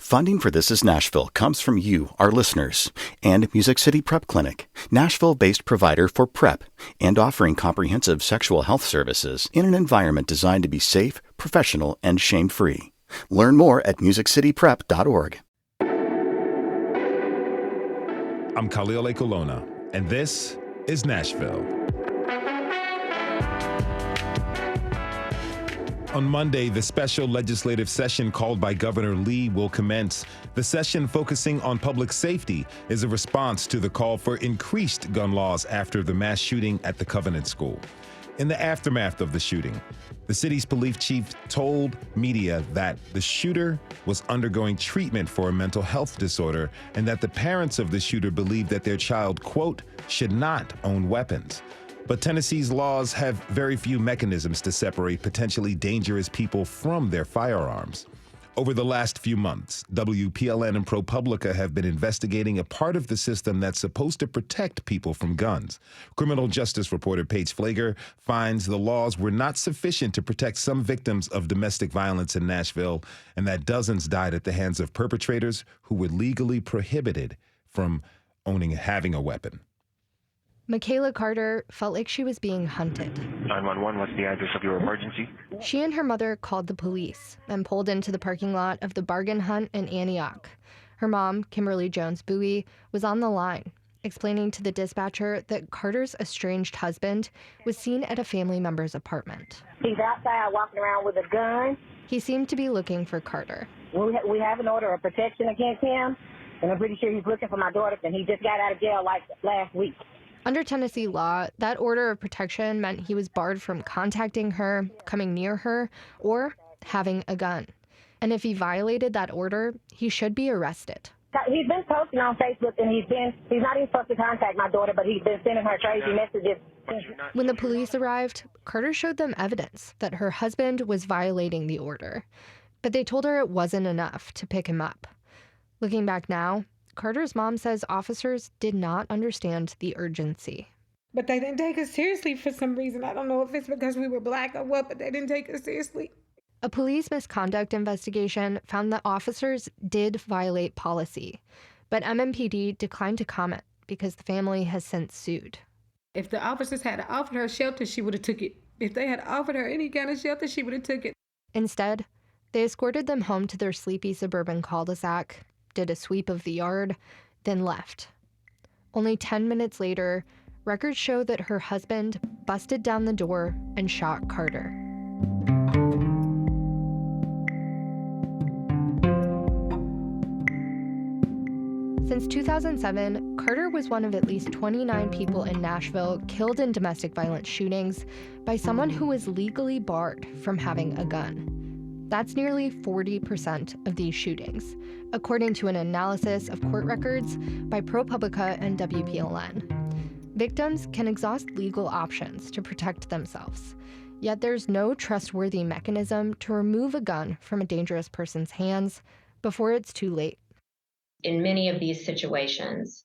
Funding for This Is Nashville comes from you, our listeners, and Music City Prep Clinic, Nashville-based provider for PrEP and offering comprehensive sexual health services in an environment designed to be safe, professional, and shame-free. Learn more at musiccityprep.org. I'm Khalil Ekulona, and this is Nashville. On Monday, the special legislative session called by Governor Lee will commence. The session focusing on public safety is a response to the call for increased gun laws after the mass shooting at the Covenant School. In the aftermath of the shooting, the city's police chief told media that the shooter was undergoing treatment for a mental health disorder and that the parents of the shooter believed that their child, quote, should not own weapons. But Tennessee's laws have very few mechanisms to separate potentially dangerous people from their firearms. Over the last few months, WPLN and ProPublica have been investigating a part of the system that's supposed to protect people from guns. Criminal justice reporter Paige Pfleger finds the laws were not sufficient to protect some victims of domestic violence in Nashville, and that dozens died at the hands of perpetrators who were legally prohibited from having a weapon. Michaela Carter felt like she was being hunted. 911, what's the address of your emergency? She and her mother called the police and pulled into the parking lot of the Bargain Hunt in Antioch. Her mom, Kimberly Jones Bowie, was on the line, explaining to the dispatcher that Carter's estranged husband was seen at a family member's apartment. He's outside walking around with a gun. He seemed to be looking for Carter. We have an order of protection against him, and I'm pretty sure he's looking for my daughter, and he just got out of jail like last week. Under Tennessee law, that order of protection meant he was barred from contacting her, coming near her, or having a gun. And if he violated that order, he should be arrested. He's been posting on Facebook, and he's not even supposed to contact my daughter, but he's been sending her crazy messages. When the police arrived, Carter showed them evidence that her husband was violating the order. But they told her it wasn't enough to pick him up. Looking back now, Carter's mom says officers did not understand the urgency. But they didn't take us seriously for some reason. I don't know if it's because we were black or what, but they didn't take us seriously. A police misconduct investigation found that officers did violate policy, but MMPD declined to comment because the family has since sued. If the officers had offered her shelter, she would have took it. If they had offered her any kind of shelter, she would have took it. Instead, they escorted them home to their sleepy suburban cul-de-sac, did a sweep of the yard, then left. Only 10 minutes later, records show that her husband busted down the door and shot Carter. Since 2007, Carter was one of at least 29 people in Nashville killed in domestic violence shootings by someone who was legally barred from having a gun. That's nearly 40% of these shootings, according to an analysis of court records by ProPublica and WPLN. Victims can exhaust legal options to protect themselves, yet there's no trustworthy mechanism to remove a gun from a dangerous person's hands before it's too late. In many of these situations,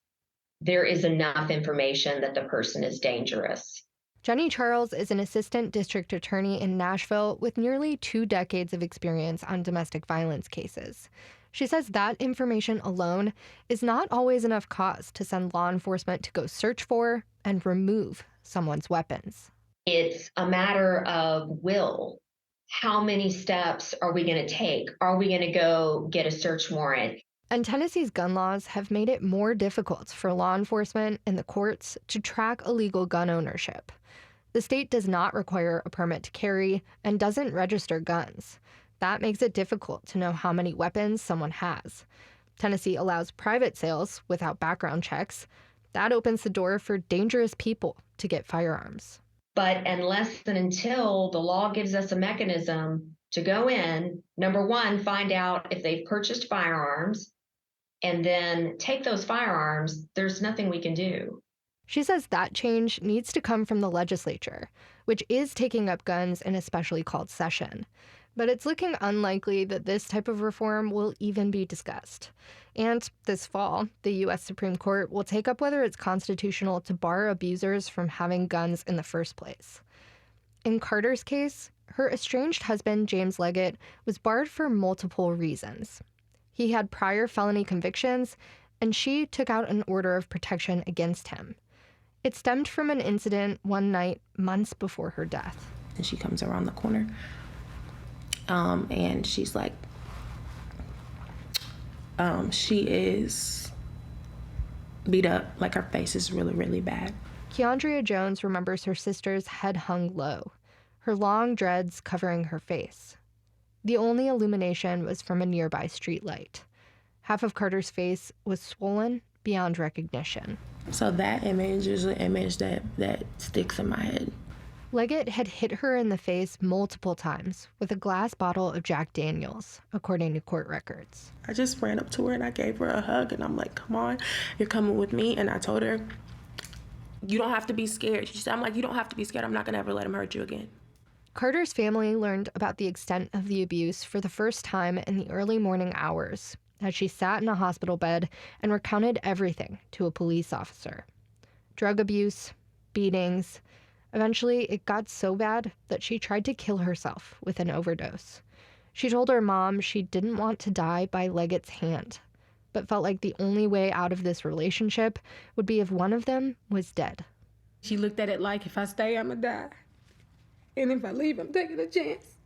there is enough information that the person is dangerous. Jenny Charles is an assistant district attorney in Nashville with nearly 2 decades of experience on domestic violence cases. She says that information alone is not always enough cause to send law enforcement to go search for and remove someone's weapons. It's a matter of will. How many steps are we going to take? Are we going to go get a search warrant? And Tennessee's gun laws have made it more difficult for law enforcement and the courts to track illegal gun ownership. The state does not require a permit to carry and doesn't register guns. That makes it difficult to know how many weapons someone has. Tennessee allows private sales without background checks. That opens the door for dangerous people to get firearms. But unless and until the law gives us a mechanism to go in, number one, find out if they've purchased firearms, and then take those firearms, there's nothing we can do. She says that change needs to come from the legislature, which is taking up guns in a specially called session. But it's looking unlikely that this type of reform will even be discussed. And this fall, the U.S. Supreme Court will take up whether it's constitutional to bar abusers from having guns in the first place. In Carter's case, her estranged husband, James Leggett, was barred for multiple reasons. He had prior felony convictions, and she took out an order of protection against him. It stemmed from an incident one night months before her death. And she comes around the corner, and she's like, she is beat up, like her face is really, really bad. Keandria Jones remembers her sister's head hung low, her long dreads covering her face. The only illumination was from a nearby streetlight. Half of Carter's face was swollen beyond recognition. So that image is an image that sticks in my head. Leggett had hit her in the face multiple times with a glass bottle of Jack Daniels, according to court records. I just ran up to her and I gave her a hug and I'm like, come on, you're coming with me. And I told her, you don't have to be scared. She said, I'm like, you don't have to be scared. I'm not gonna ever let him hurt you again. Carter's family learned about the extent of the abuse for the first time in the early morning hours as she sat in a hospital bed and recounted everything to a police officer. Drug abuse, beatings. Eventually, it got so bad that she tried to kill herself with an overdose. She told her mom she didn't want to die by Leggett's hand, but felt like the only way out of this relationship would be if one of them was dead. She looked at it like, if I stay, I'm gonna die. And if I leave, I'm taking a chance.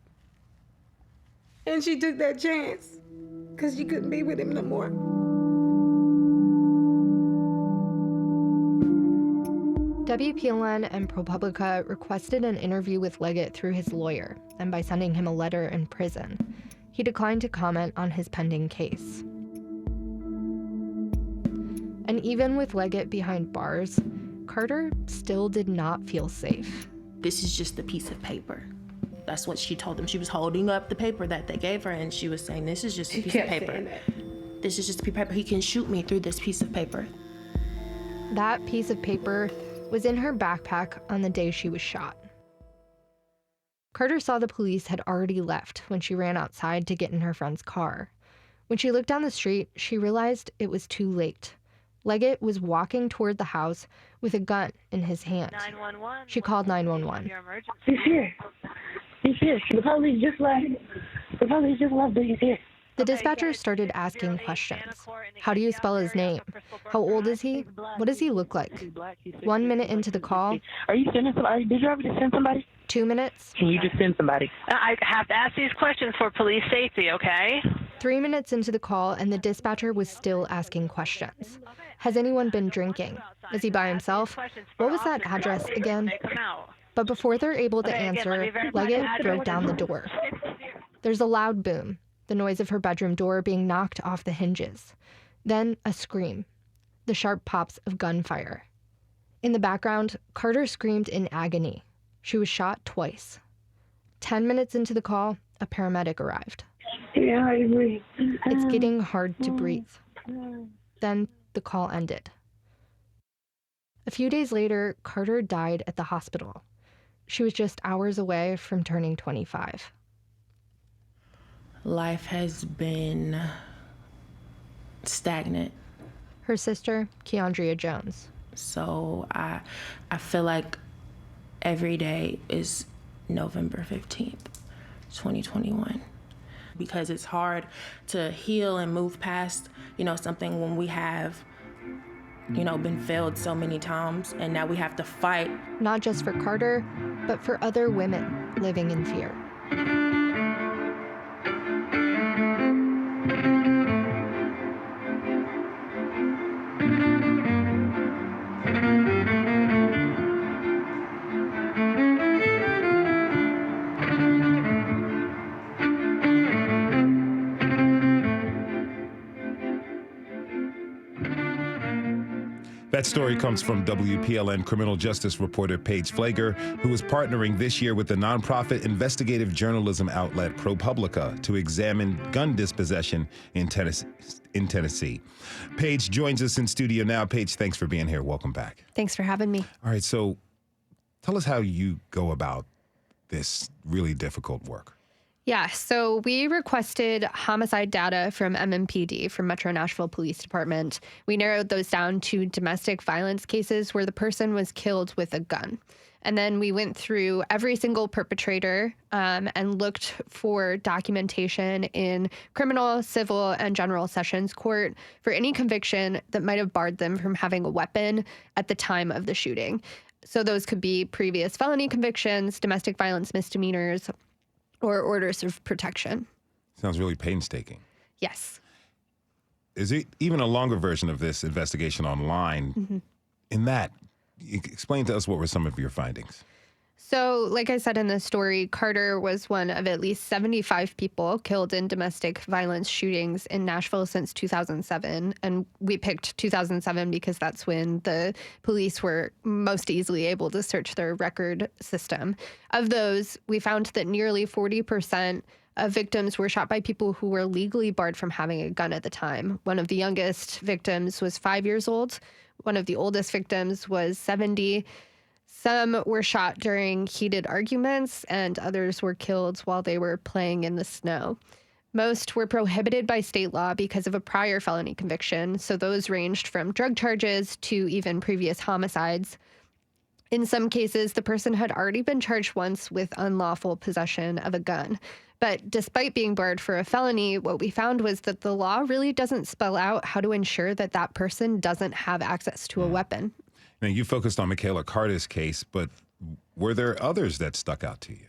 And she took that chance because she couldn't be with him no more. WPLN and ProPublica requested an interview with Leggett through his lawyer and by sending him a letter in prison. He declined to comment on his pending case. And even with Leggett behind bars, Carter still did not feel safe. This is just a piece of paper. That's what she told them. She was holding up the paper that they gave her and she was saying, this is just a piece of paper. This is just a piece of paper. He can shoot me through this piece of paper. That piece of paper was in her backpack on the day she was shot. Carter saw the police had already left when she ran outside to get in her friend's car. When she looked down the street, she realized it was too late. Leggett was walking toward the house with a gun in his hand. 911. She called 911. He's here. He's here. The police just left. The police just left, but he's here. The dispatcher started asking questions. How do you spell his name? How old is he? What does he look like? 1 minute into the call. Are you sending somebody? Did you ever just send somebody? 2 minutes. Can you just send somebody? I have to ask these questions for police safety, okay? 3 minutes into the call, and the dispatcher was still asking questions. Has anyone been drinking? Is he by himself? What was that address again? But before they're able to answer, Leggett broke down the door. There's a loud boom, the noise of her bedroom door being knocked off the hinges. Then a scream, the sharp pops of gunfire. In the background, Carter screamed in agony. She was shot twice. 10 minutes into the call, a paramedic arrived. Yeah, I agree. It's getting hard to breathe. Then the call ended. A few days later, Carter died at the hospital. She was just hours away from turning 25. Life has been stagnant. Her sister, Keandria Jones. So I feel like every day is November 15th, 2021. Because it's hard to heal and move past, something when we have, been failed so many times and now we have to fight. Not just for Carter, but for other women living in fear. That story comes from WPLN criminal justice reporter Paige Pfleger, who is partnering this year with the nonprofit investigative journalism outlet ProPublica to examine gun dispossession in Tennessee. Paige joins us in studio now. Paige, thanks for being here. Welcome back. Thanks for having me. All right, so tell us how you go about this really difficult work. Yeah, so we requested homicide data from MMPD, from Metro Nashville Police Department. We narrowed those down to domestic violence cases where the person was killed with a gun. And then we went through every single perpetrator and looked for documentation in criminal, civil, and general sessions court for any conviction that might have barred them from having a weapon at the time of the shooting. So those could be previous felony convictions, domestic violence misdemeanors, or orders of protection. Sounds really painstaking. Yes. Is it even a longer version of this investigation online? Mm-hmm. In that, explain to us what were some of your findings. So, like I said in the story, Carter was one of at least 75 people killed in domestic violence shootings in Nashville since 2007. And we picked 2007 because that's when the police were most easily able to search their record system. Of those, we found that nearly 40% of victims were shot by people who were legally barred from having a gun at the time. One of the youngest victims was 5 years old. One of the oldest victims was 70. Some were shot during heated arguments, and others were killed while they were playing in the snow. Most were prohibited by state law because of a prior felony conviction, so those ranged from drug charges to even previous homicides. In some cases, the person had already been charged once with unlawful possession of a gun. But despite being barred for a felony, what we found was that the law really doesn't spell out how to ensure that that person doesn't have access to a weapon. Now, you focused on Michaela Carter's case, but were there others that stuck out to you?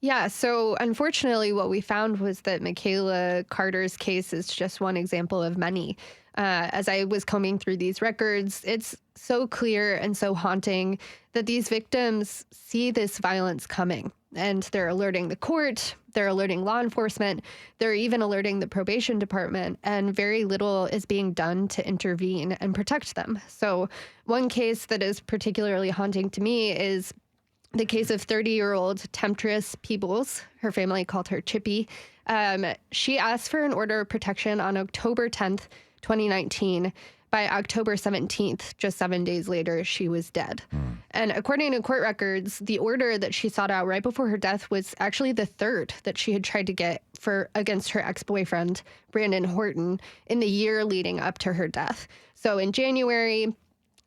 Yeah, so unfortunately, what we found was that Michaela Carter's case is just one example of many. As I was combing through these records, it's so clear and so haunting that these victims see this violence coming. And they're alerting the court, they're alerting law enforcement, they're even alerting the probation department, and very little is being done to intervene and protect them. So one case that is particularly haunting to me is the case of 30-year-old Temptress Peebles. Her family called her Chippy. She asked for an order of protection on October 10th, 2019. By October 17th, just 7 days later, she was dead. And according to court records, the order that she sought out right before her death was actually the third that she had tried to get against her ex-boyfriend, Brandon Horton, in the year leading up to her death. So in January,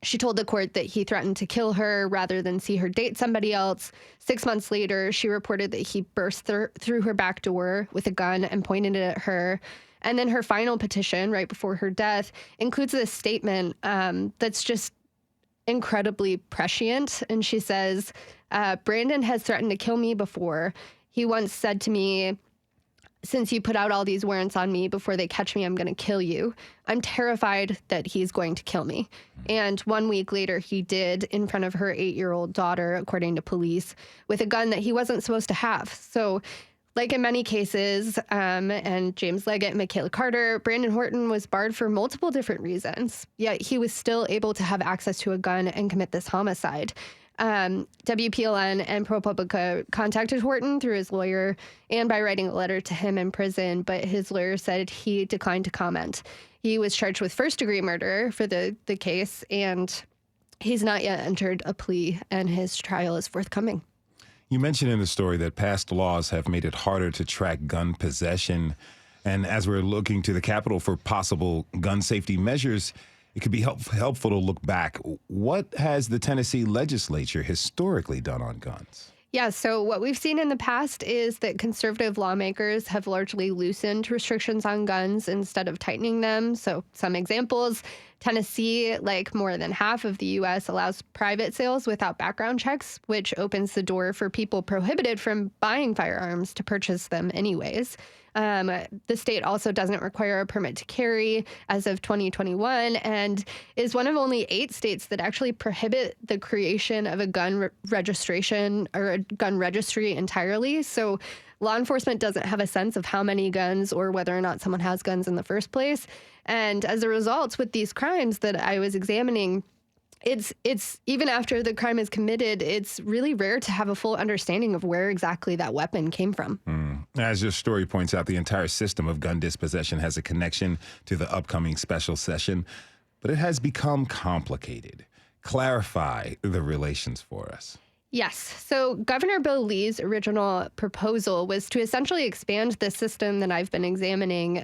she told the court that he threatened to kill her rather than see her date somebody else. 6 months later, she reported that he burst through her back door with a gun and pointed it at her. And then her final petition right before her death includes this statement that's just incredibly prescient. And she says, Brandon has threatened to kill me before. He once said to me, since you put out all these warrants on me, before they catch me, I'm going to kill you. I'm terrified that he's going to kill me. And 1 week later, he did in front of her 8-year-old daughter, according to police, with a gun that he wasn't supposed to have. So like in many cases, and James Leggett and Michaela Carter, Brandon Horton was barred for multiple different reasons, yet he was still able to have access to a gun and commit this homicide. WPLN and ProPublica contacted Horton through his lawyer and by writing a letter to him in prison, but his lawyer said he declined to comment. He was charged with first-degree murder for the case, and he's not yet entered a plea, and his trial is forthcoming. You mentioned in the story that past laws have made it harder to track gun possession. And as we're looking to the Capitol for possible gun safety measures, it could be helpful to look back. What has the Tennessee legislature historically done on guns? Yeah, so what we've seen in the past is that conservative lawmakers have largely loosened restrictions on guns instead of tightening them. So some examples, Tennessee, like more than half of the U.S., allows private sales without background checks, which opens the door for people prohibited from buying firearms to purchase them anyways. The state also doesn't require a permit to carry as of 2021 and is one of only 8 states that actually prohibit the creation of a gun registration or a gun registry entirely. So law enforcement doesn't have a sense of how many guns or whether or not someone has guns in the first place. And as a result, with these crimes that I was examining, it's even after the crime is committed, it's really rare to have a full understanding of where exactly that weapon came from. As your story points out, the entire system of gun dispossession has a connection to the upcoming special session, but it has become complicated. Clarify the relations for us. Yes. So Governor Bill Lee's original proposal was to essentially expand the system that I've been examining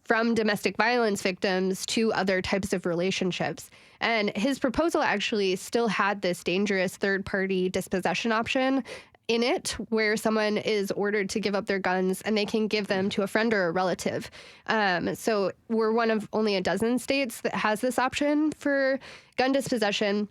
from domestic violence victims to other types of relationships. And his proposal actually still had this dangerous third-party dispossession option in it, where someone is ordered to give up their guns and they can give them to a friend or a relative. So we're one of only a dozen states that has this option for gun dispossession.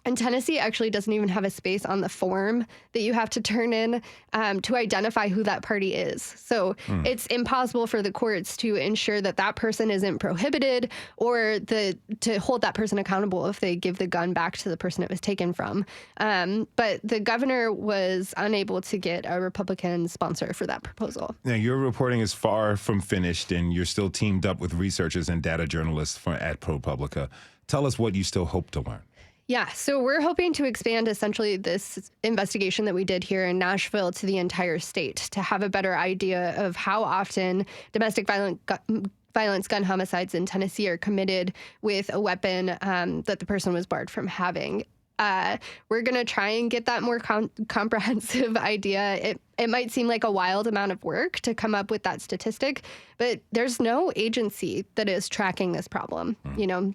And Tennessee actually doesn't even have a space on the form that you have to turn in to identify who that party is. So it's impossible for the courts to ensure that that person isn't prohibited or to hold that person accountable if they give the gun back to the person it was taken from. But the governor was unable to get a Republican sponsor for that proposal. Now, your reporting is far from finished, and you're still teamed up with researchers and data journalists at ProPublica. Tell us what you still hope to learn. Yeah, so we're hoping to expand essentially this investigation that we did here in Nashville to the entire state to have a better idea of how often domestic violence gun homicides in Tennessee are committed with a weapon that the person was barred from having. We're going to try and get that more comprehensive idea. It might seem like a wild amount of work to come up with that statistic, but there's no agency that is tracking this problem. You know,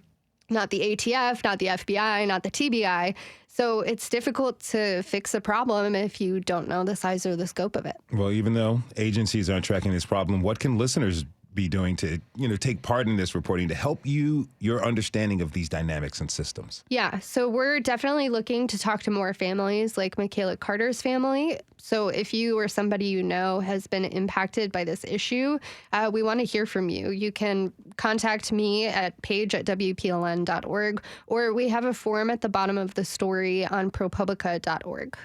not the ATF, not the FBI, not the TBI. So it's difficult to fix a problem if you don't know the size or the scope of it. Well, even though agencies aren't tracking this problem, what can listeners be doing to, take part in this reporting to help your understanding of these dynamics and systems? Yeah, so we're definitely looking to talk to more families like Michaela Carter's family. So if you or somebody you know has been impacted by this issue, we want to hear from you. You can contact me at paige@WPLN.org, or we have a form at the bottom of the story on ProPublica.org.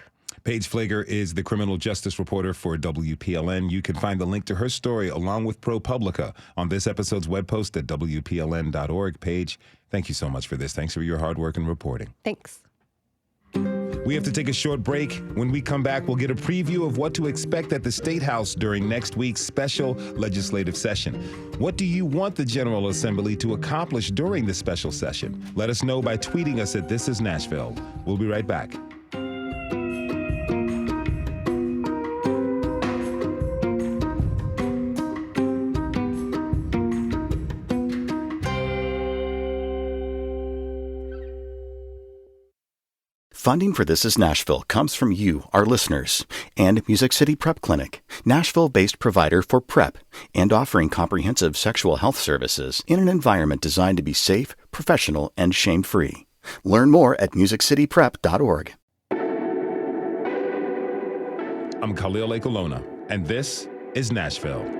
Paige Pfleger is the criminal justice reporter for WPLN. You can find the link to her story along with ProPublica on this episode's web post at WPLN.org. Paige, thank you so much for this. Thanks for your hard work and reporting. Thanks. We have to take a short break. When we come back, we'll get a preview of what to expect at the State House during next week's special legislative session. What do you want the General Assembly to accomplish during the special session? Let us know by tweeting us at This Is Nashville. We'll be right back. Funding for This Is Nashville comes from you, our listeners, and Music City Prep Clinic, Nashville-based provider for PrEP and offering comprehensive sexual health services in an environment designed to be safe, professional, and shame-free. Learn more at musiccityprep.org. I'm Khalil Ekulona, and this is Nashville.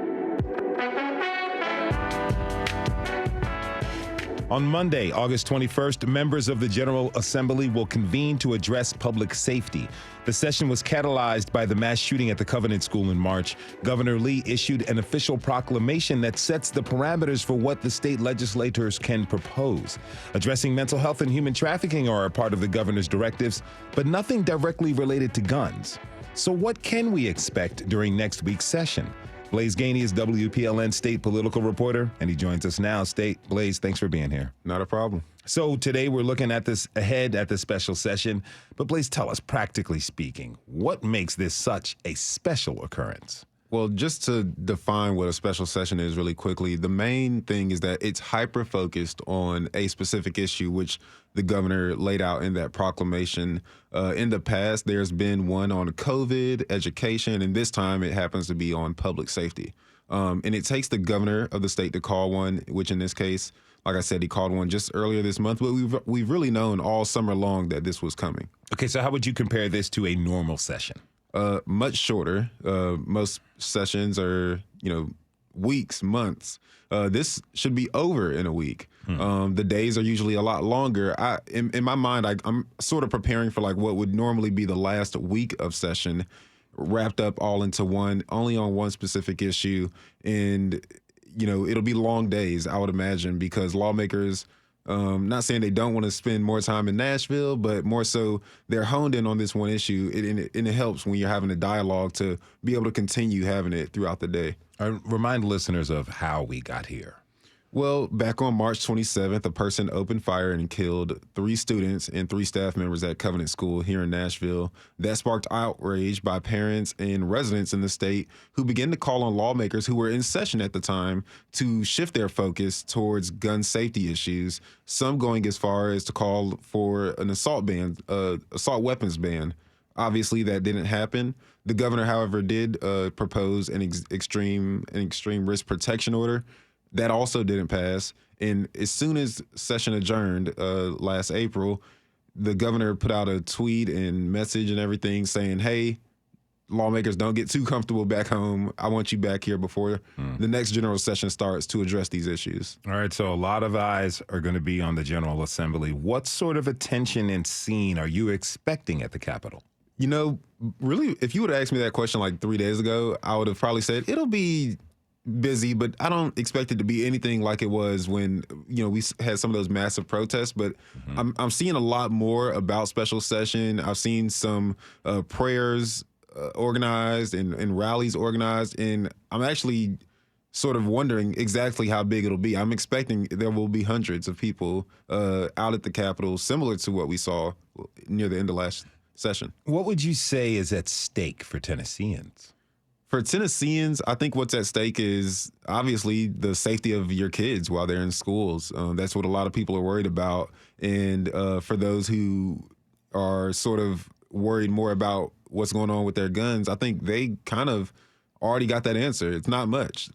On Monday, August 21st, members of the General Assembly will convene to address public safety. The session was catalyzed by the mass shooting at the Covenant School in March. Governor Lee issued an official proclamation that sets the parameters for what the state legislators can propose. Addressing mental health and human trafficking are a part of the governor's directives, but nothing directly related to guns. So what can we expect during next week's session? Blaise Gainey is WPLN state political reporter, and he joins us now. Blaise, thanks for being here. Not a problem. So today we're looking at this ahead at the special session. But Blaise, tell us, practically speaking, what makes this such a special occurrence? Well, just to define what a special session is really quickly, the main thing is that it's hyper-focused on a specific issue, which the governor laid out in that proclamation. In the past, there's been one on COVID, education, and this time it happens to be on public safety. And it takes the governor of the state to call one, which in this case, like I said, he called one just earlier this month, but we've really known all summer long that this was coming. Okay, so how would you compare this to a normal session? Much shorter. Most sessions are, weeks, months. This should be over in a week. The days are usually a lot longer. In my mind, I'm sort of preparing for like what would normally be the last week of session, wrapped up all into one, only on one specific issue. And, it'll be long days, I would imagine, because lawmakers, not saying they don't want to spend more time in Nashville, but more so they're honed in on this one issue. And it helps when you're having a dialogue to be able to continue having it throughout the day. Remind listeners of how we got here. Well, back on March 27th, a person opened fire and killed 3 students and 3 staff members at Covenant School here in Nashville. That sparked outrage by parents and residents in the state who began to call on lawmakers who were in session at the time to shift their focus towards gun safety issues, some going as far as to call for an assault weapons ban. Obviously, that didn't happen. The governor, however, did propose an extreme risk protection order. That also didn't pass. And as soon as session adjourned last April, the governor put out a tweet and message and everything saying, hey, lawmakers, don't get too comfortable back home. I want you back here before the next general session starts to address these issues. All right, so a lot of eyes are going to be on the General Assembly. What sort of attention and scene are you expecting at the Capitol? You know, really, if you would have asked me that question like 3 days ago, I would have probably said it'll be busy, but I don't expect it to be anything like it was when, you know, we had some of those massive protests. But I'm seeing a lot more about special session. I've seen some prayers organized and rallies organized, and I'm actually sort of wondering exactly how big it'll be. I'm expecting there will be hundreds of people out at the Capitol, similar to what we saw near the end of last session. What would you say is at stake for Tennesseans? For Tennesseans, I think what's at stake is obviously the safety of your kids while they're in schools. That's what a lot of people are worried about. And for those who are sort of worried more about what's going on with their guns, I think they kind of already got that answer. It's not much.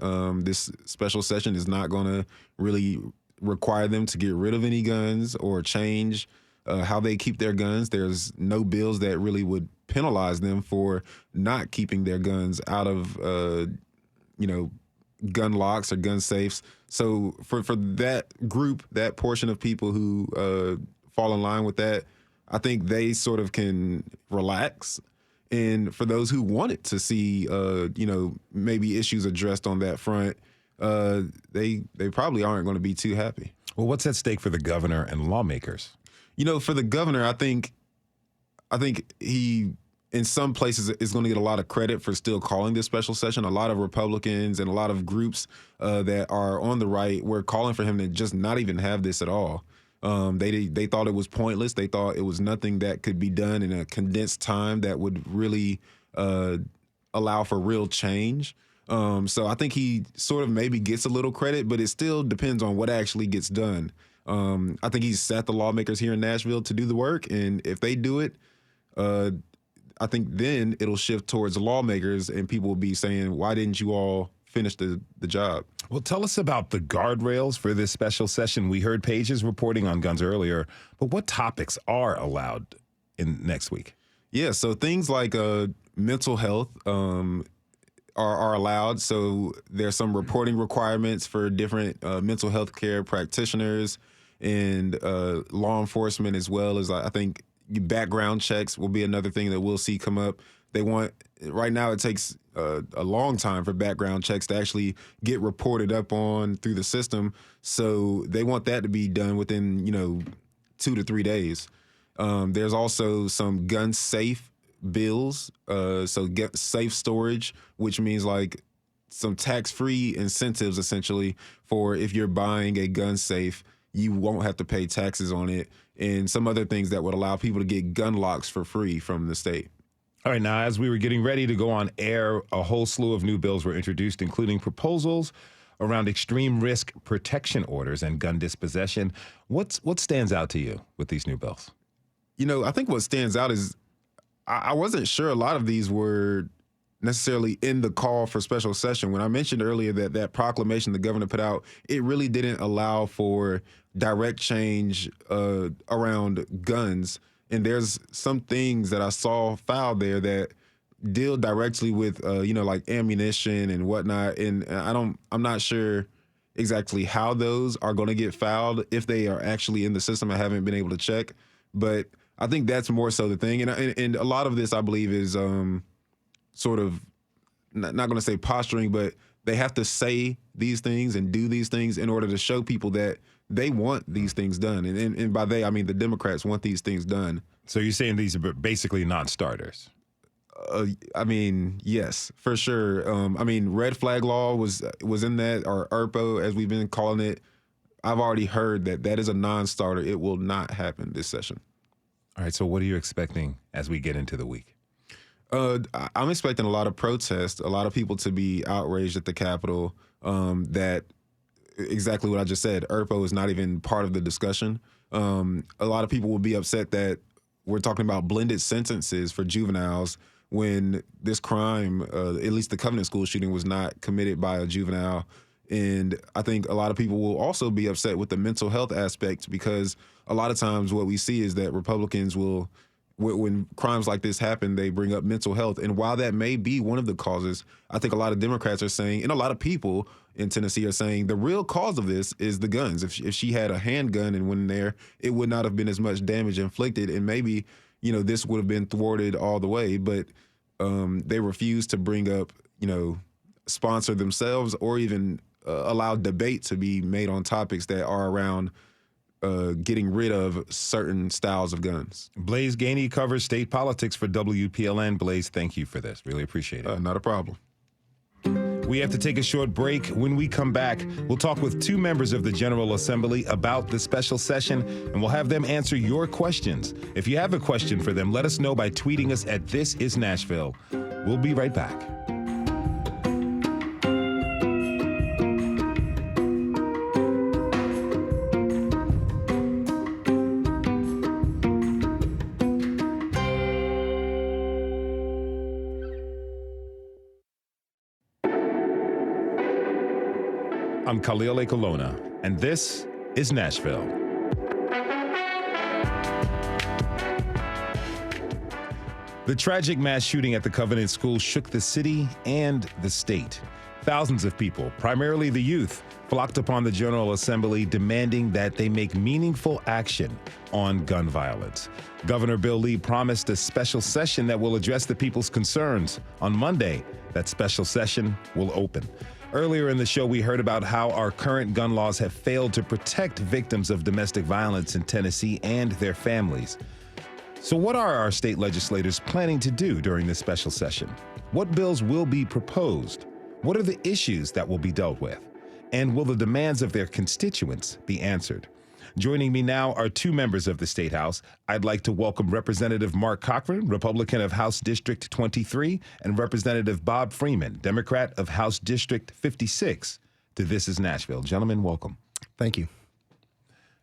This special session is not going to really require them to get rid of any guns or change how they keep their guns. There's no bills that really would penalize them for not keeping their guns out of, gun locks or gun safes. So for that group, that portion of people who fall in line with that, I think they sort of can relax. And for those who wanted to see, maybe issues addressed on that front, they probably aren't going to be too happy. Well, what's at stake for the governor and lawmakers? You know, for the governor, I think he, in some places, is going to get a lot of credit for still calling this special session. A lot of Republicans and a lot of groups that are on the right were calling for him to just not even have this at all. They thought it was pointless. They thought it was nothing that could be done in a condensed time that would really allow for real change. So I think he sort of maybe gets a little credit, but it still depends on what actually gets done. I think he's sat the lawmakers here in Nashville to do the work, and if they do it, I think then it'll shift towards the lawmakers, and people will be saying, why didn't you all finish the job? Well, tell us about the guardrails for this special session. We heard Paige's reporting on guns earlier, but what topics are allowed in next week? Yeah, so things like mental health are allowed. So there's some reporting requirements for different mental health care practitioners and law enforcement, as well as I think background checks will be another thing that we'll see come up. Right now it takes a long time for background checks to actually get reported up on through the system. So they want that to be done within, 2 to 3 days. There's also some gun safe bills. So get safe storage, which means like some tax-free incentives essentially for if you're buying a gun safe, you won't have to pay taxes on it, and some other things that would allow people to get gun locks for free from the state. All right, now, as we were getting ready to go on air, a whole slew of new bills were introduced, including proposals around extreme risk protection orders and gun dispossession. What stands out to you with these new bills? I think what stands out is I wasn't sure a lot of these were necessarily in the call for special session. When I mentioned earlier that proclamation the governor put out, it really didn't allow for direct change around guns. And there's some things that I saw filed there that deal directly with, like ammunition and whatnot. And I'm not sure exactly how those are going to get filed, if they are actually in the system. I haven't been able to check, but I think that's more so the thing. And a lot of this, I believe, is sort of not going to say posturing, but they have to say these things and do these things in order to show people that they want these things done. And by they, I mean the Democrats want these things done. So you're saying these are basically non-starters? I mean, yes, for sure. I mean, red flag law was in that, or ERPO, as we've been calling it. I've already heard that is a non-starter. It will not happen this session. All right, so what are you expecting as we get into the week? I'm expecting a lot of protests, a lot of people to be outraged at the Capitol, that exactly what I just said. ERPO is not even part of the discussion. A lot of people will be upset that we're talking about blended sentences for juveniles when this crime, at least the Covenant School shooting, was not committed by a juvenile. And I think a lot of people will also be upset with the mental health aspect, because a lot of times what we see is that Republicans will, when crimes like this happen, they bring up mental health. And while that may be one of the causes, I think a lot of Democrats are saying, and a lot of people in Tennessee are saying, the real cause of this is the guns. If she had a handgun and went in there, it would not have been as much damage inflicted. And maybe, this would have been thwarted all the way. But they refuse to bring up, sponsor themselves, or even allow debate to be made on topics that are around getting rid of certain styles of guns. Blaise Gainey covers state politics for WPLN. Blaise, thank you for this. Really appreciate it. Not a problem. We have to take a short break. When we come back, we'll talk with two members of the General Assembly about the special session, and we'll have them answer your questions. If you have a question for them, let us know by tweeting us at This Is Nashville. We'll be right back. I'm Khalil Ekolona, and this is Nashville. The tragic mass shooting at the Covenant School shook the city and the state. Thousands of people, primarily the youth, flocked upon the General Assembly demanding that they make meaningful action on gun violence. Governor Bill Lee promised a special session that will address the people's concerns. On Monday, that special session will open. Earlier in the show, we heard about how our current gun laws have failed to protect victims of domestic violence in Tennessee and their families. So what are our state legislators planning to do during this special session? What bills will be proposed? What are the issues that will be dealt with? And will the demands of their constituents be answered? Joining me now are two members of the State House. I'd like to welcome Representative Mark Cochran, Republican of House District 23, and Representative Bob Freeman, Democrat of House District 56, to This Is Nashville. Gentlemen, welcome. Thank you.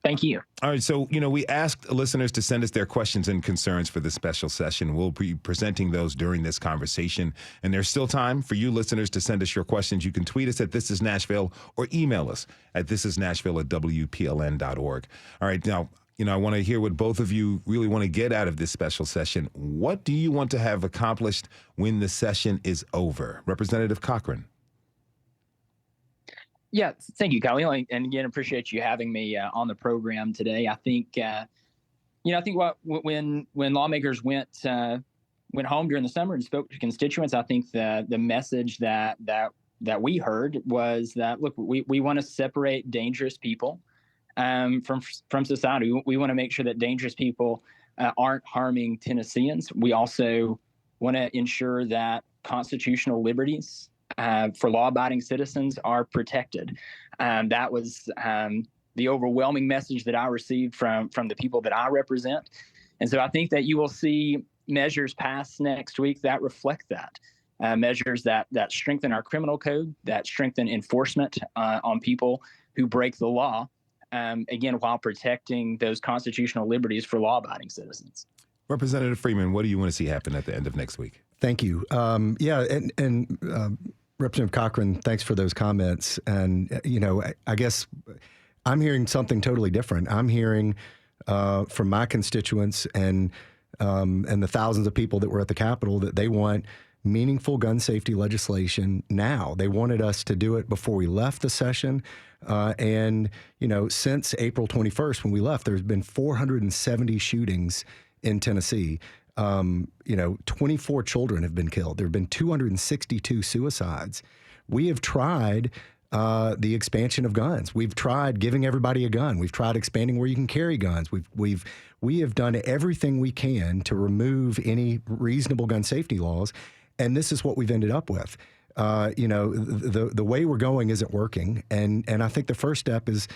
Thank you. All right, so, we asked listeners to send us their questions and concerns for this special session. We'll be presenting those during this conversation, and there's still time for you listeners to send us your questions. You can tweet us at This Is Nashville or email us at thisisnashville@wpln.org. All right, now, I want to hear what both of you really want to get out of this special session. What do you want to have accomplished when the session is over? Representative Cochran. Yeah, thank you, Khalil, and again, appreciate you having me on the program today. I think, when lawmakers went home during the summer and spoke to constituents, I think the message that we heard was that, look, we want to separate dangerous people from society. We want to make sure that dangerous people aren't harming Tennesseans. We also want to ensure that constitutional liberties for law-abiding citizens are protected. That was the overwhelming message that I received from the people that I represent. And so I think that you will see measures passed next week that reflect that. Measures that strengthen our criminal code, that strengthen enforcement on people who break the law, again, while protecting those constitutional liberties for law-abiding citizens. Representative Freeman, what do you want to see happen at the end of next week? Thank you. Representative Cochran, thanks for those comments. And, I guess I'm hearing something totally different. I'm hearing from my constituents and the thousands of people that were at the Capitol that they want meaningful gun safety legislation now. They wanted us to do it before we left the session. Since April 21st, when we left, there's been 470 shootings in Tennessee. 24 children have been killed. There have been 262 suicides. We have tried the expansion of guns. We've tried giving everybody a gun. We've tried expanding where you can carry guns. We have done everything we can to remove any reasonable gun safety laws, and this is what we've ended up with. The way we're going isn't working, and I think the first step is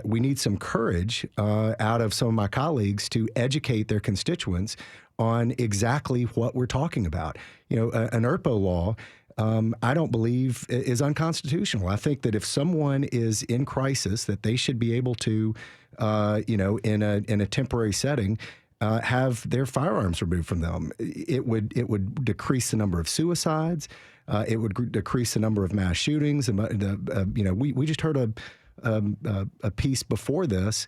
we need some courage out of some of my colleagues to educate their constituents on exactly what we're talking about. An ERPO law, I don't believe is unconstitutional. I think that if someone is in crisis, that they should be able to, in a temporary setting, have their firearms removed from them. It would decrease the number of suicides. It would decrease the number of mass shootings. And we just heard a piece before this.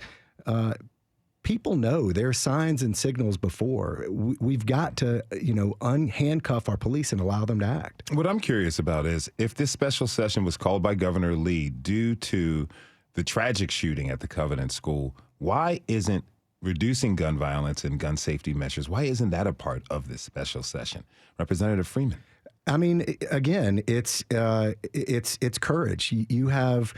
People know there are signs and signals before. We've got to, unhandcuff our police and allow them to act. What I'm curious about is if this special session was called by Governor Lee due to the tragic shooting at the Covenant School, why isn't reducing gun violence and gun safety measures, why isn't that a part of this special session? Representative Freeman. I mean, again, it's courage. You have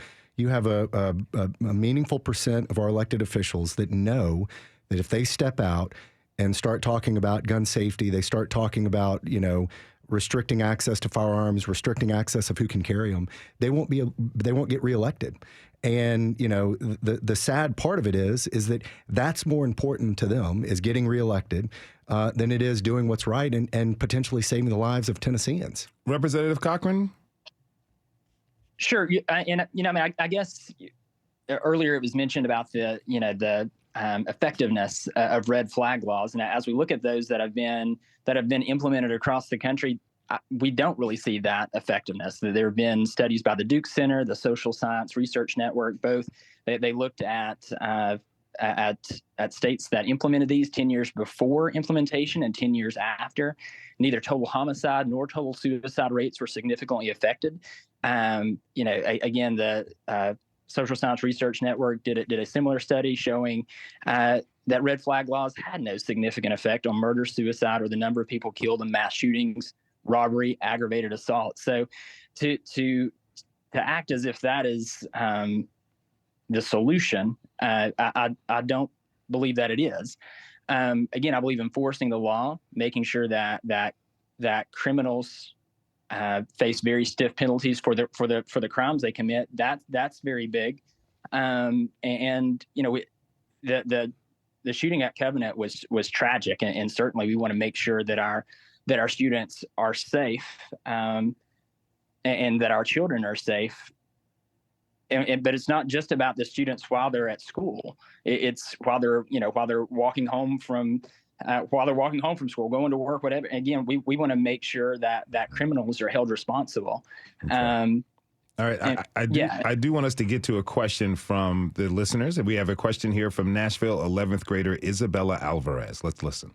a meaningful percent of our elected officials that know that if they step out and start talking about gun safety, they start talking about, restricting access to firearms, restricting access of who can carry them, they won't get reelected. And, the sad part of it is that that's more important to them is getting reelected than it is doing what's right and potentially saving the lives of Tennesseans. Representative Cochran? Sure. I guess earlier it was mentioned about the effectiveness of red flag laws. And as we look at those that have been implemented across the country, we don't really see that effectiveness. There have been studies by the Duke Center, the Social Science Research Network, both. They looked at states that implemented these 10 years before implementation and 10 years after. Neither total homicide nor total suicide rates were significantly affected. Again, the Social Science Research Network did a similar study showing that red flag laws had no significant effect on murder, suicide, or the number of people killed in mass shootings, robbery, aggravated assault. So to act as if that is the solution, I don't believe that it is. Again, I believe enforcing the law, making sure that criminals face very stiff penalties for the crimes they commit. That's very big. The shooting at Covenant was tragic, and certainly we want to make sure that our students are safe, and that our children are safe. But it's not just about the students while they're at school. It's while they're walking home from school, going to work, whatever. Again, we want to make sure that criminals are held responsible. Okay. All right. I do want us to get to a question from the listeners. We have a question here from Nashville 11th grader Isabella Alvarez. Let's listen.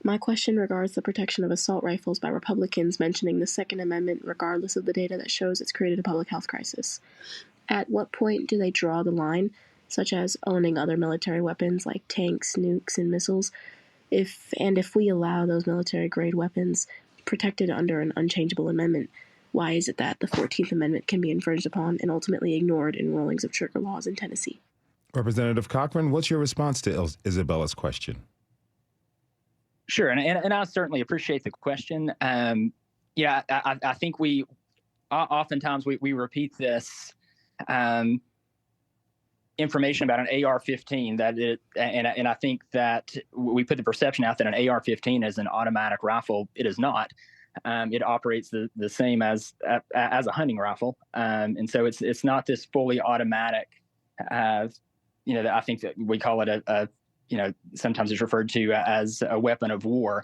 My question regards the protection of assault rifles by Republicans mentioning the Second Amendment regardless of the data that shows it's created a public health crisis. At what point do they draw the line, such as owning other military weapons like tanks, nukes, and missiles? If we allow those military-grade weapons protected under an unchangeable amendment, why is it that the 14th Amendment can be infringed upon and ultimately ignored in rulings of trigger laws in Tennessee? Representative Cochran, what's your response to Isabella's question? Sure, and I certainly appreciate the question. I think we oftentimes we repeat this information about an AR-15 and I think that we put the perception out that an AR-15 is an automatic rifle. It is not. It operates the same as a hunting rifle, and so it's not this fully automatic. I think that we call it a sometimes it's referred to as a weapon of war.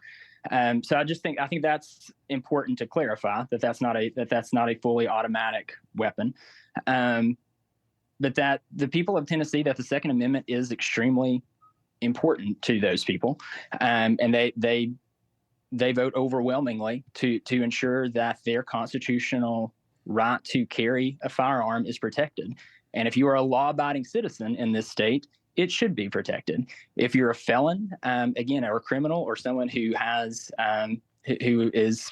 So I think that's important to clarify that's not a fully automatic weapon. But that the people of Tennessee, that the Second Amendment is extremely important to those people. And they vote overwhelmingly to ensure that their constitutional right to carry a firearm is protected. And if you are a law-abiding citizen in this state, it should be protected. If you're a felon, again, or a criminal, or someone who has who is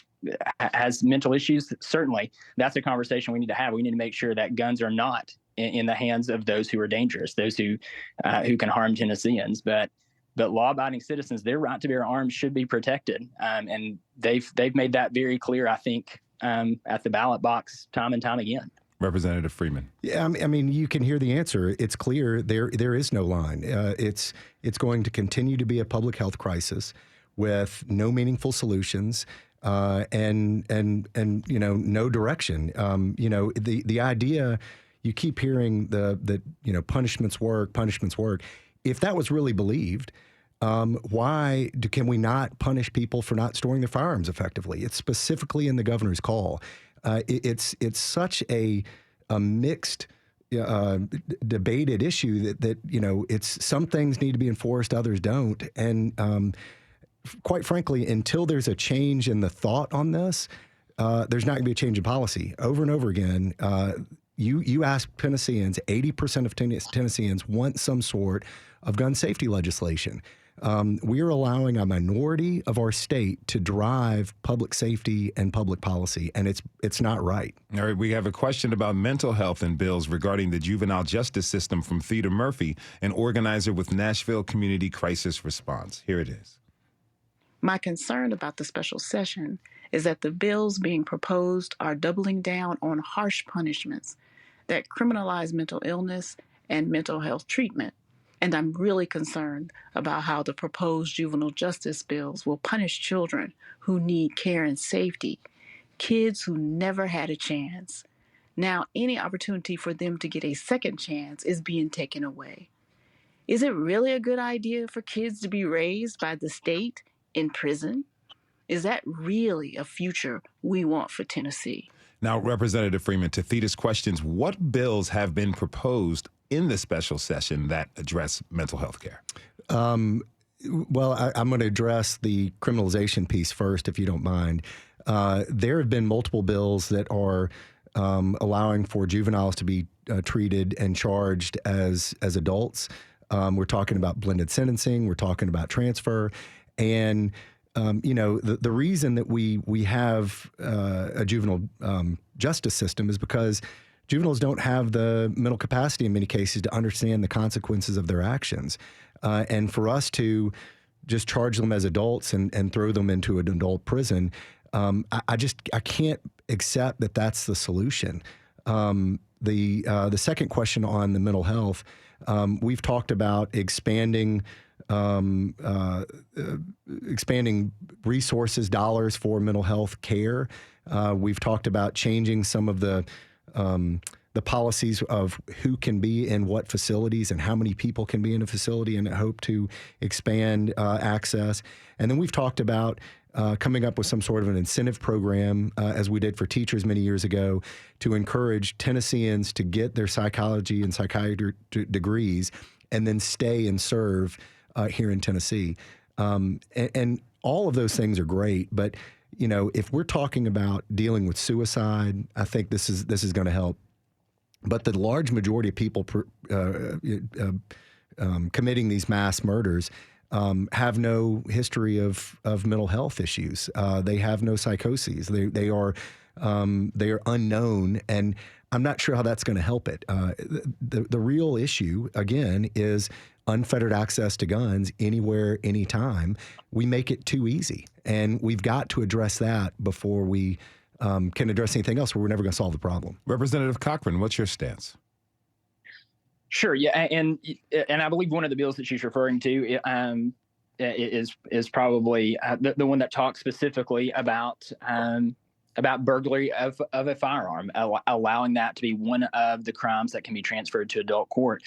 has mental issues, certainly that's a conversation we need to have. We need to make sure that guns are not in the hands of those who are dangerous, those who can harm Tennesseans. But law-abiding citizens, their right to bear arms should be protected, and they've made that very clear, I think, at the ballot box time and time again. Representative Freeman. Yeah, I mean, you can hear the answer. It's clear there is no line. It's going to continue to be a public health crisis with no meaningful solutions and no direction. The idea you keep hearing that punishments work. If that was really believed, why can we not punish people for not storing their firearms effectively? It's specifically in the governor's call. It's such a mixed, debated issue that it's some things need to be enforced, others don't. And quite frankly, until there's a change in the thought on this, there's not going to be a change in policy. Over and over again, you ask Tennesseans, 80% of Tennesseans want some sort of gun safety legislation. We are allowing a minority of our state to drive public safety and public policy, and it's not right. All right, we have a question about mental health and bills regarding the juvenile justice system from Theda Murphy, an organizer with Nashville Community Crisis Response. Here it is. My concern about the special session is that the bills being proposed are doubling down on harsh punishments that criminalize mental illness and mental health treatment. And I'm really concerned about how the proposed juvenile justice bills will punish children who need care and safety, kids who never had a chance. Now, any opportunity for them to get a second chance is being taken away. Is it really a good idea for kids to be raised by the state in prison? Is that really a future we want for Tennessee? Now, Representative Freeman, to Theda's questions, what bills have been proposed in the special session that address mental health care? Well, I'm going to address the criminalization piece first, if you don't mind. There have been multiple bills that are allowing for juveniles to be treated and charged as adults. We're talking about blended sentencing. We're talking about transfer. And the reason that we have a juvenile justice system is because juveniles don't have the mental capacity in many cases to understand the consequences of their actions. And for us to just charge them as adults and throw them into an adult prison, I can't accept that that's the solution. The second question on the mental health, we've talked about expanding resources, dollars for mental health care. We've talked about changing some of the policies of who can be in what facilities and how many people can be in a facility, and hope to expand access. And then we've talked about coming up with some sort of an incentive program, as we did for teachers many years ago, to encourage Tennesseans to get their psychology and psychiatry degrees and then stay and serve here in Tennessee. And all of those things are great, but if we're talking about dealing with suicide, I think this is going to help. But the large majority of people committing these mass murders have no history of mental health issues. They have no psychoses. They are unknown, and I'm not sure how that's going to help it. The real issue, again, is unfettered access to guns anywhere, anytime. We make it too easy, and we've got to address that before we can address anything else, or we're never going to solve the problem. Representative Cochran, what's your stance? Sure, yeah, and I believe one of the bills that she's referring to is probably the one that talks specifically about burglary of a firearm, allowing that to be one of the crimes that can be transferred to adult court.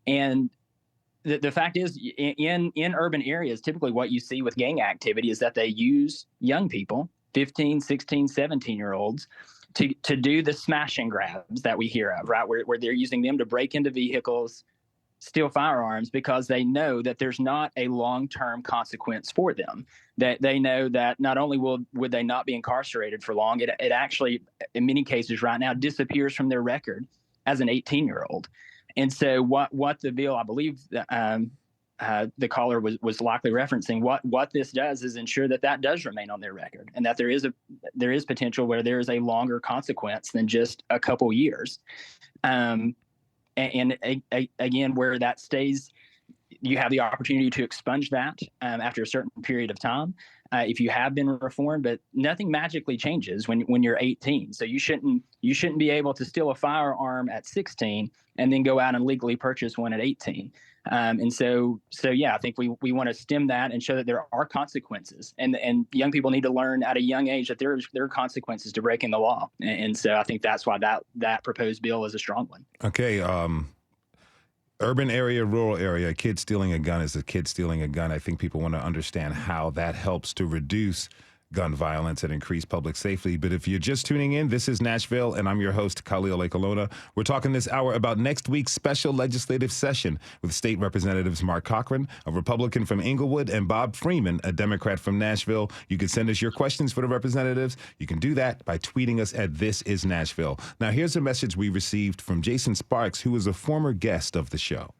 And the fact is, in urban areas, typically what you see with gang activity is that they use young people, 15, 16, 17-year-olds, to do the smash and grabs that we hear of, right? Where they're using them to break into vehicles, steal firearms, because they know that there's not a long-term consequence for them. That they know that not only would they not be incarcerated for long, it actually, in many cases right now, disappears from their record as an 18-year-old. And so what the bill, I believe, the caller was likely referencing, what this does is ensure that does remain on their record, and that there is potential where there is a longer consequence than just a couple years. And again, where that stays, you have the opportunity to expunge that after a certain period of time if you have been reformed. But nothing magically changes when you're 18. So you shouldn't be able to steal a firearm at 16 and then go out and legally purchase one at 18. And so yeah, I think we want to stem that and show that there are consequences, and young people need to learn at a young age that there are consequences to breaking the law. And so I think that's why that proposed bill is a strong one. Okay. Urban area, rural area, a kid stealing a gun is a kid stealing a gun. I think people want to understand how that helps to reduce gun violence and increase public safety. But if you're just tuning in, this is Nashville, and I'm your host, Khalil Ekulona. We're talking this hour about next week's special legislative session with State Representatives Mark Cochran, a Republican from Inglewood, and Bob Freeman, a Democrat from Nashville. You can send us your questions for the representatives. You can do that by tweeting us at This Is Nashville. Now, here's a message we received from Jason Sparks, who is a former guest of the show.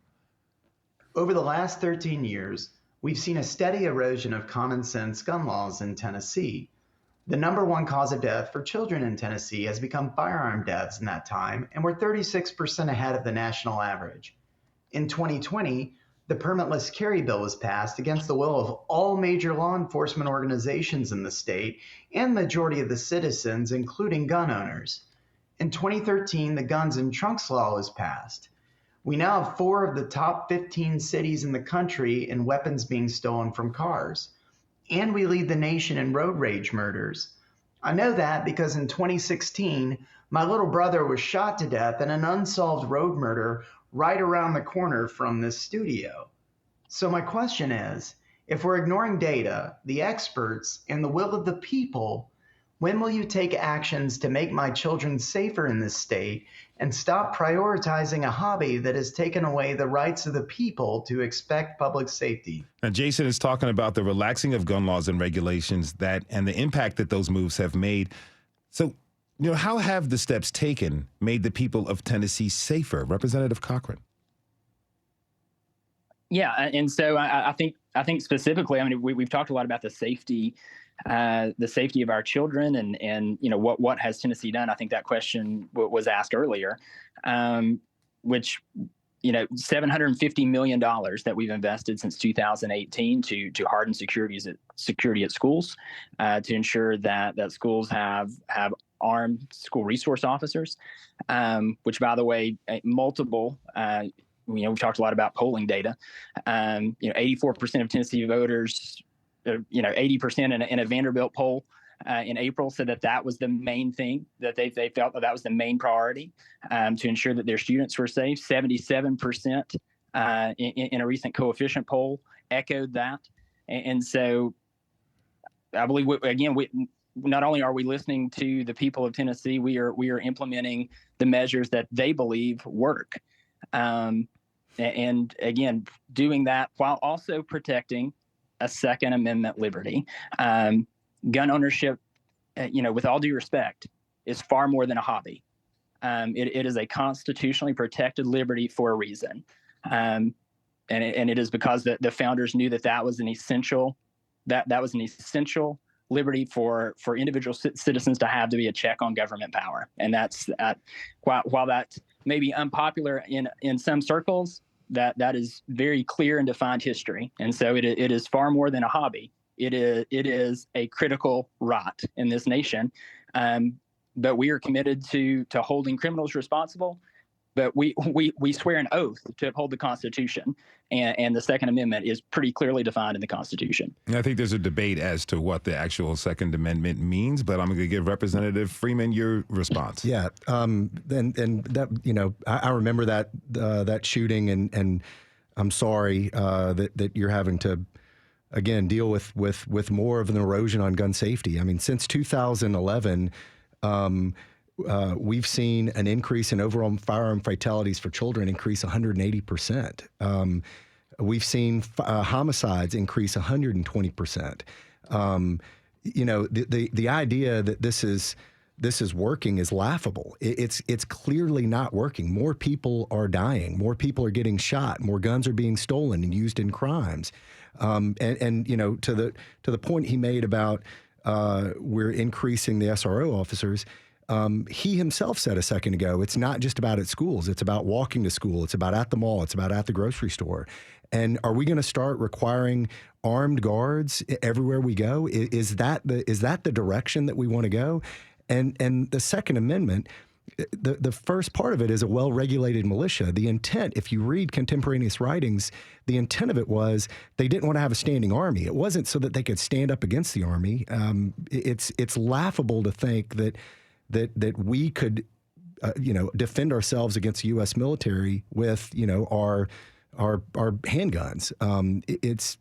Over the last 13 years, we've seen a steady erosion of common sense gun laws in Tennessee. The number one cause of death for children in Tennessee has become firearm deaths in that time, and we're 36% ahead of the national average. In 2020, the permitless carry bill was passed against the will of all major law enforcement organizations in the state and the majority of the citizens, including gun owners. In 2013, the Guns and Trunks Law was passed. We now have 4 of the top 15 cities in the country in weapons being stolen from cars. And we lead the nation in road rage murders. I know that because in 2016, my little brother was shot to death in an unsolved road murder right around the corner from this studio. So my question is, if we're ignoring data, the experts, and the will of the people, when will you take actions to make my children safer in this state and stop prioritizing a hobby that has taken away the rights of the people to expect public safety? Now, Jason is talking about the relaxing of gun laws and regulations and the impact that those moves have made. So, how have the steps taken made the people of Tennessee safer? Representative Cochran. Yeah, and so I think specifically, we've talked a lot about the safety of our children, and what has Tennessee done? I think that question was asked earlier, which $750 million that we've invested since 2018 to harden security at schools, to ensure that schools have armed school resource officers, which, by the way, multiple. We've talked a lot about polling data. 84% of Tennessee voters, 80% in a Vanderbilt poll in April said that was the main thing, that they felt that was the main priority, to ensure that their students were safe. 77% in a recent coefficient poll echoed that. And so I believe, not only are we listening to the people of Tennessee, we are implementing the measures that they believe work. And again, doing that while also protecting a Second Amendment liberty. Gun ownership, with all due respect, is far more than a hobby. It is a constitutionally protected liberty for a reason. And it is because the founders knew that was an essential liberty for individual citizens to have, to be a check on government power. And that's while that may be unpopular in some circles, that is very clear and defined history. And so it is far more than a hobby. It is a critical right in this nation. But we are committed to holding criminals responsible. But we swear an oath to uphold the Constitution, and the Second Amendment is pretty clearly defined in the Constitution. I think there's a debate as to what the actual Second Amendment means, but I'm going to give Representative Freeman your response. Yeah, and that I remember that shooting, and I'm sorry that you're having to again deal with more of an erosion on gun safety. I mean, since 2011. We've seen an increase in overall firearm fatalities for children increase 180%. We've seen homicides increase 120%. The idea that this is this is working is laughable. It's clearly not working. More people are dying. More people are getting shot. More guns are being stolen and used in crimes. And you know, to the point he made about we're increasing the SRO officers. He himself said a second ago, it's not just about at schools. It's about walking to school. It's about at the mall. It's about at the grocery store. And are we going to start requiring armed guards everywhere we go? Is that the direction that we want to go? And the Second Amendment, the first part of it is a well-regulated militia. The intent, if you read contemporaneous writings, the intent of it was they didn't want to have a standing army. It wasn't so that they could stand up against the army. It's laughable to think that we could, defend ourselves against the U.S. military with, our handguns. It's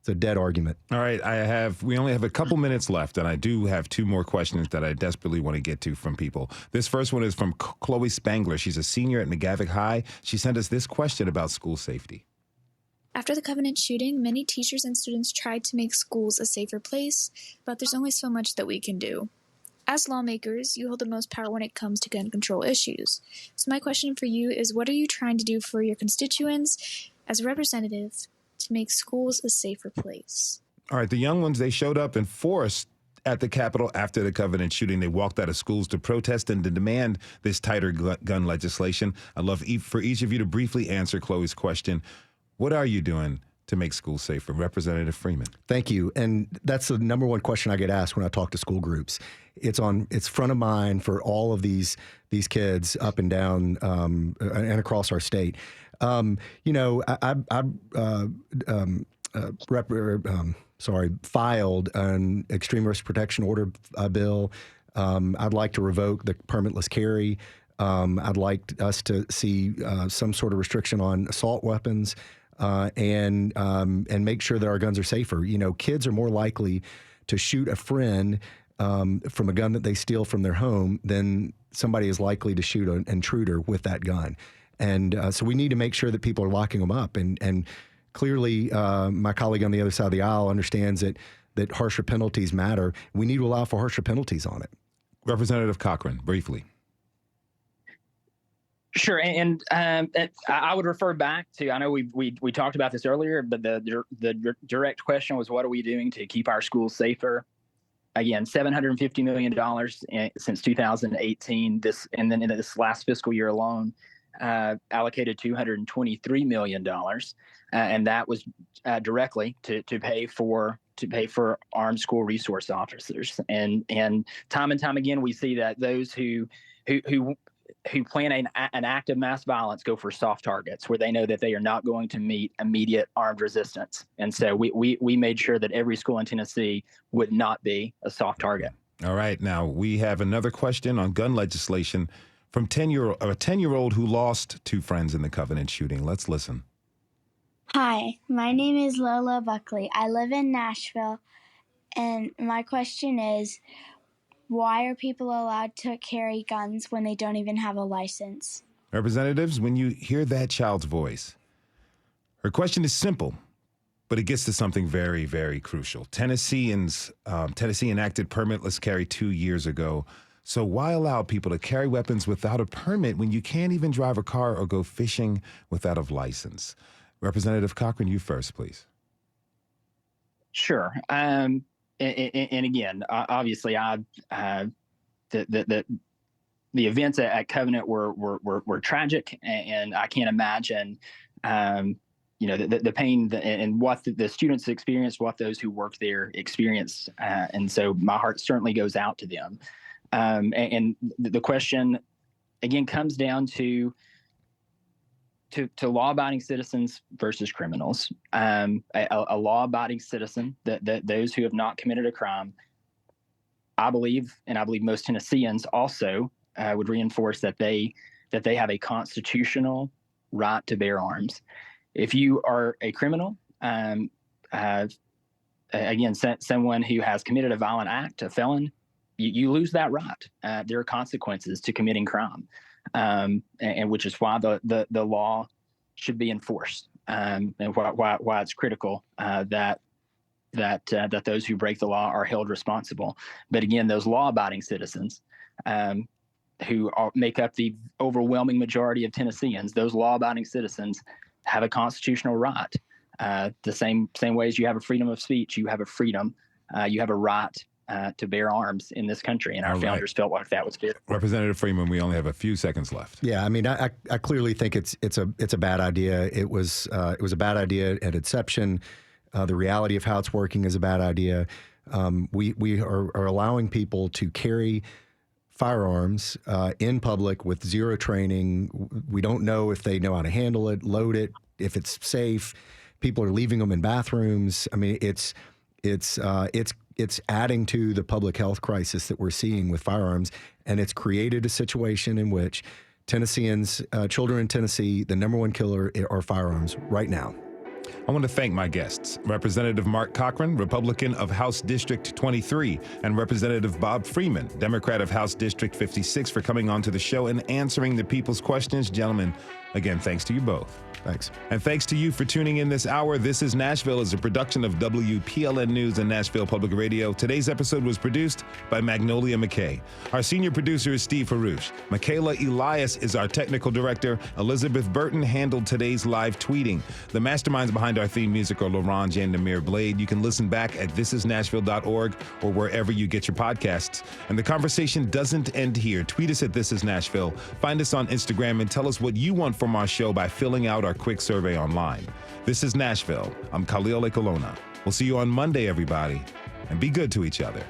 a dead argument. All right, we only have a couple minutes left, and I do have two more questions that I desperately want to get to from people. This first one is from Chloe Spangler. She's a senior at McGavick High. She sent us this question about school safety. After the Covenant shooting, many teachers and students tried to make schools a safer place, but there's only so much that we can do. As lawmakers, you hold the most power when it comes to gun control issues. So my question for you is, what are you trying to do for your constituents as a representative to make schools a safer place? All right, the young ones, they showed up in force at the Capitol after the Covenant shooting. They walked out of schools to protest and to demand this tighter gun legislation. I'd love for each of you to briefly answer Chloe's question. What are you doing to make schools safer? Representative Freeman. Thank you. And that's the number one question I get asked when I talk to school groups. It's front of mind for all of these kids up and down and across our state. Filed an extreme risk protection order bill. I'd like to revoke the permitless carry. I'd like us to see some sort of restriction on assault weapons. And make sure that our guns are safer. Kids are more likely to shoot a friend from a gun that they steal from their home than somebody is likely to shoot an intruder with that gun. And so we need to make sure that people are locking them up. And clearly, my colleague on the other side of the aisle understands that harsher penalties matter. We need to allow for harsher penalties on it. Representative Cochran, briefly. Sure, and I would refer back to, I know we talked about this earlier, but the direct question was, what are we doing to keep our schools safer? Again, $750 million since 2018. And then in this last fiscal year alone, allocated $223 million, and that was directly to pay for armed school resource officers. And time again, we see that those who plan an act of mass violence go for soft targets where they know that they are not going to meet immediate armed resistance. And so we made sure that every school in Tennessee would not be a soft target. All right. Now, we have another question on gun legislation from a 10-year-old who lost two friends in the Covenant shooting. Let's listen. Hi, my name is Lola Buckley. I live in Nashville, and my question is, why are people allowed to carry guns when they don't even have a license? Representatives, when you hear that child's voice, her question is simple, but it gets to something very, very crucial. Tennessee enacted permitless carry 2 years ago. So why allow people to carry weapons without a permit when you can't even drive a car or go fishing without a license? Representative Cochran, you first, please. Sure. And again, obviously, the events at Covenant were tragic, and I can't imagine, the pain and what the students experienced, what those who worked there experienced, and so my heart certainly goes out to them. And the question again comes down to law-abiding citizens versus criminals. A law-abiding citizen, that those who have not committed a crime, I believe most Tennesseans also would reinforce that they have a constitutional right to bear arms. If you are a criminal, again, someone who has committed a violent act, a felon, you lose that right. There are consequences to committing crime. And which is why the law should be enforced, and why it's critical that that those who break the law are held responsible. But again, those law-abiding citizens who make up the overwhelming majority of Tennesseans, those law-abiding citizens have a constitutional right. The same way as you have a freedom of speech, you have a freedom, you have a right to bear arms in this country, and our founders felt like that was fair. Representative Freeman, we only have a few seconds left. Yeah, I mean, I clearly think it's a bad idea. It was a bad idea at inception. The reality of how it's working is a bad idea. We are allowing people to carry firearms in public with zero training. We don't know if they know how to handle it, load it, if it's safe. People are leaving them in bathrooms. I mean, it's adding to the public health crisis that we're seeing with firearms, and it's created a situation in which Tennesseans, children in Tennessee, the number one killer are firearms right now. I want to thank my guests, Representative Mark Cochran, Republican of House District 23, and Representative Bob Freeman, Democrat of House District 56, for coming on to the show and answering the people's questions. Gentlemen, again, thanks to you both. Thanks. And thanks to you for tuning in this hour. This is Nashville is a production of WPLN News and Nashville Public Radio. Today's episode was produced by Magnolia McKay. Our senior producer is Steve Harouche. Michaela Elias is our technical director. Elizabeth Burton handled today's live tweeting. The masterminds behind our theme music are Laurent and Namir Blade. You can listen back at thisisnashville.org or wherever you get your podcasts. And the conversation doesn't end here. Tweet us at This Is Nashville. Find us on Instagram and tell us what you want from our show by filling out our quick survey online. This is Nashville. I'm Khalil Ekolona. We'll see you on Monday, everybody, and be good to each other.